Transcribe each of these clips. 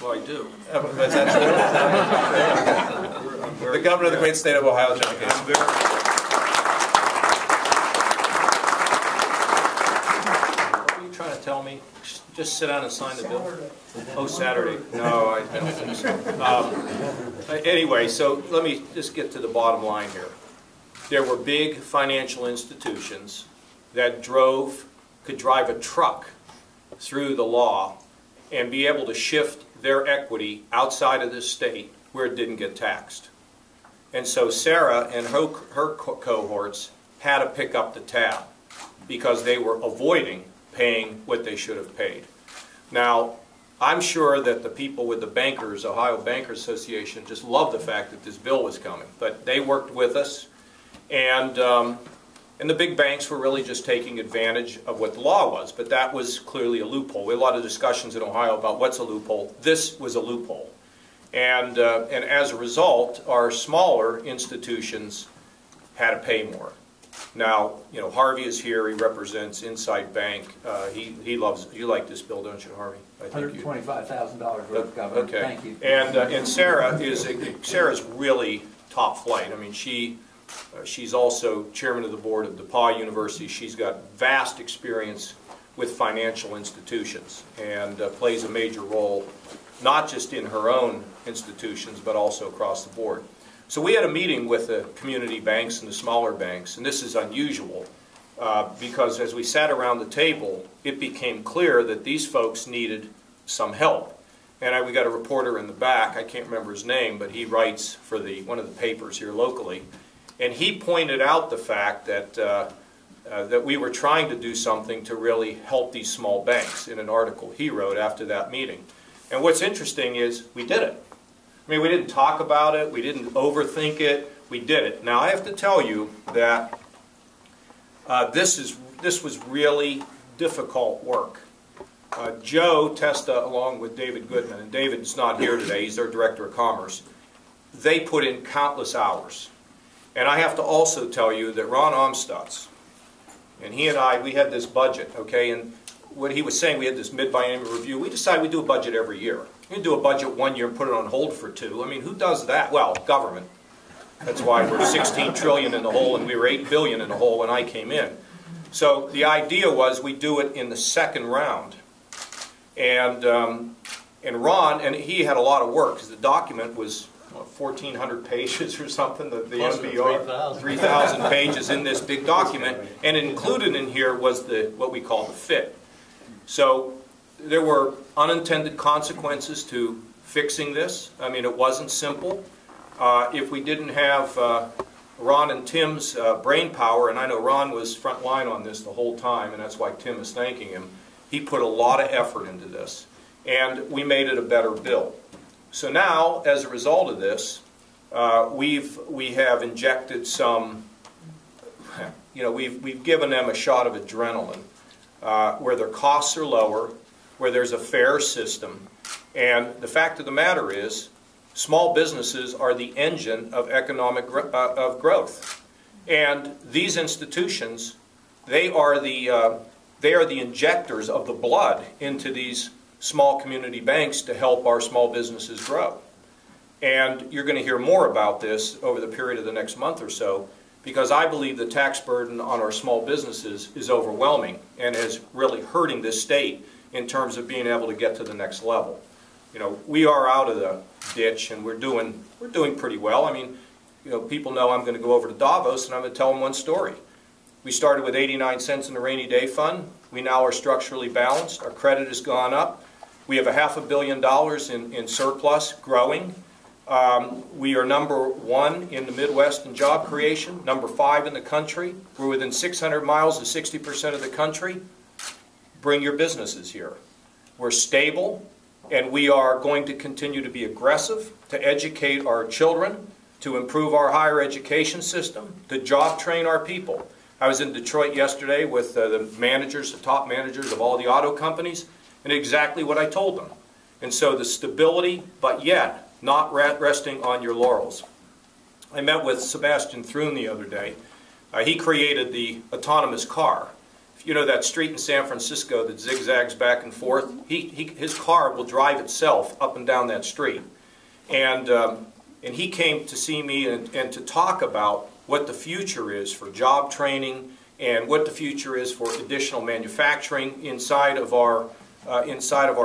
Well, I do. Is that true? The governor of the great state of Ohio, John Kasich. What are you trying to tell me? Just sit down and sign the bill? Oh, Saturday. No, I don't think so. Anyway, so let me just get to the bottom line here. There were big financial institutions that could drive a truck through the law and be able to shift their equity outside of this state where it didn't get taxed. And so Sarah and her cohorts had to pick up the tab because they were avoiding paying what they should have paid. Now, I'm sure that the people with the bankers, Ohio Bankers Association, just loved the fact that this bill was coming. But they worked with us, and the big banks were really just taking advantage of what the law was. But that was clearly a loophole. We had a lot of discussions in Ohio about what's a loophole. This was a loophole. And as a result, our smaller institutions had to pay more. Now, you know, Harvey is here. He represents Insight Bank. He loves. You like this bill, don't you, Harvey? I think $125,000 worth, Governor. Okay. Thank you. And Sarah's really top flight. I mean, she's also chairman of the board of DePauw University. She's got vast experience with financial institutions and plays a major role, not just in her own institutions, but also across the board. So we had a meeting with the community banks and the smaller banks, and this is unusual because as we sat around the table, it became clear that these folks needed some help. And we got a reporter in the back, I can't remember his name, but he writes for one of the papers here locally, and he pointed out the fact that that we were trying to do something to really help these small banks in an article he wrote after that meeting. And what's interesting is we did it. I mean, we didn't talk about it, we didn't overthink it, we did it. Now, I have to tell you that this was really difficult work. Joe Testa, along with David Goodman, and David's not here today, he's their Director of Commerce, they put in countless hours. And I have to also tell you that Ron Amstutz, and he and I, we had this budget, okay, and what he was saying, we had this mid-biennial review. We decided we do a budget every year. You can do a budget one year and put it on hold for 2. I mean, who does that? Well, government. That's why we're 16 trillion in the hole, and we were 8 billion in the hole when I came in. So the idea was we do it in the second round. And Ron, and he had a lot of work because the document was 1,400 pages or something, the MBR, 3,000 pages in this big document, and included in here was what we call the FIT. So there were unintended consequences to fixing this. I mean, it wasn't simple. If we didn't have Ron and Tim's brain power, and I know Ron was front line on this the whole time, and that's why Tim is thanking him, he put a lot of effort into this, and we made it a better bill. So now, as a result of this, we have injected some, you know, we've given them a shot of adrenaline where their costs are lower, where there's a fair system, and the fact of the matter is, small businesses are the engine of economic growth, and these institutions, they are the injectors of the blood into these small community banks to help our small businesses grow. And you're going to hear more about this over the period of the next month or so, because I believe the tax burden on our small businesses is overwhelming and is really hurting this state in terms of being able to get to the next level. You know, we are out of the ditch and we're doing pretty well. I mean, you know, people know I'm going to go over to Davos and I'm going to tell them one story. We started with 89 cents in the rainy day fund. We now are structurally balanced. Our credit has gone up. We have $500 million in surplus, growing. We are #1 in the Midwest in job creation, #5 in the country. We're within 600 miles of 60% of the country. Bring your businesses here. We're stable, and we are going to continue to be aggressive to educate our children, to improve our higher education system, to job train our people. I was in Detroit yesterday with the managers, the top managers of all the auto companies, and exactly what I told them. And so the stability, but yet not resting on your laurels. I met with Sebastian Thrun the other day. He created the autonomous car. you know that street in San Francisco that zigzags back and forth? His car will drive itself up and down that street. And he came to see me and to talk about what the future is for job training and what the future is for additional manufacturing inside of our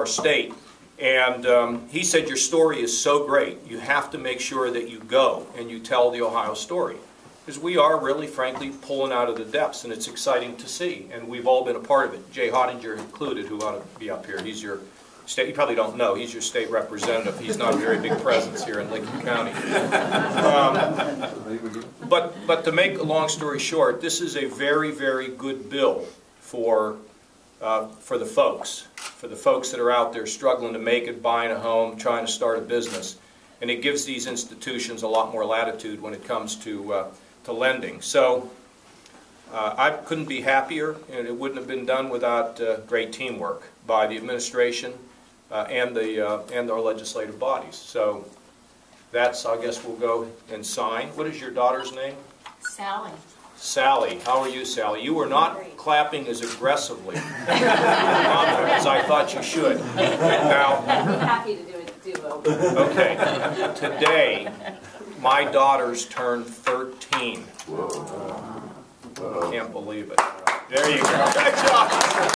state. And he said, your story is so great, you have to make sure that you go and you tell the Ohio story. Because we are really, frankly, pulling out of the depths, and it's exciting to see. And we've all been a part of it. Jay Hottinger included, who ought to be up here. He's your state, you probably don't know, he's your state representative. He's not a very big presence here in Lincoln County. But to make a long story short, this is a very, very good bill for the folks that are out there struggling to make it, buying a home, trying to start a business. And it gives these institutions a lot more latitude when it comes to lending. So I couldn't be happier, and it wouldn't have been done without great teamwork by the administration and our legislative bodies. So that's, I guess we'll go and sign. What is your daughter's name? Sally. Sally. How are you, Sally? You were not clapping as aggressively as I thought you should. Now, I'd be happy to do a do-over. okay. Today, my daughters turned 13. Can't believe it. There you go. Good job.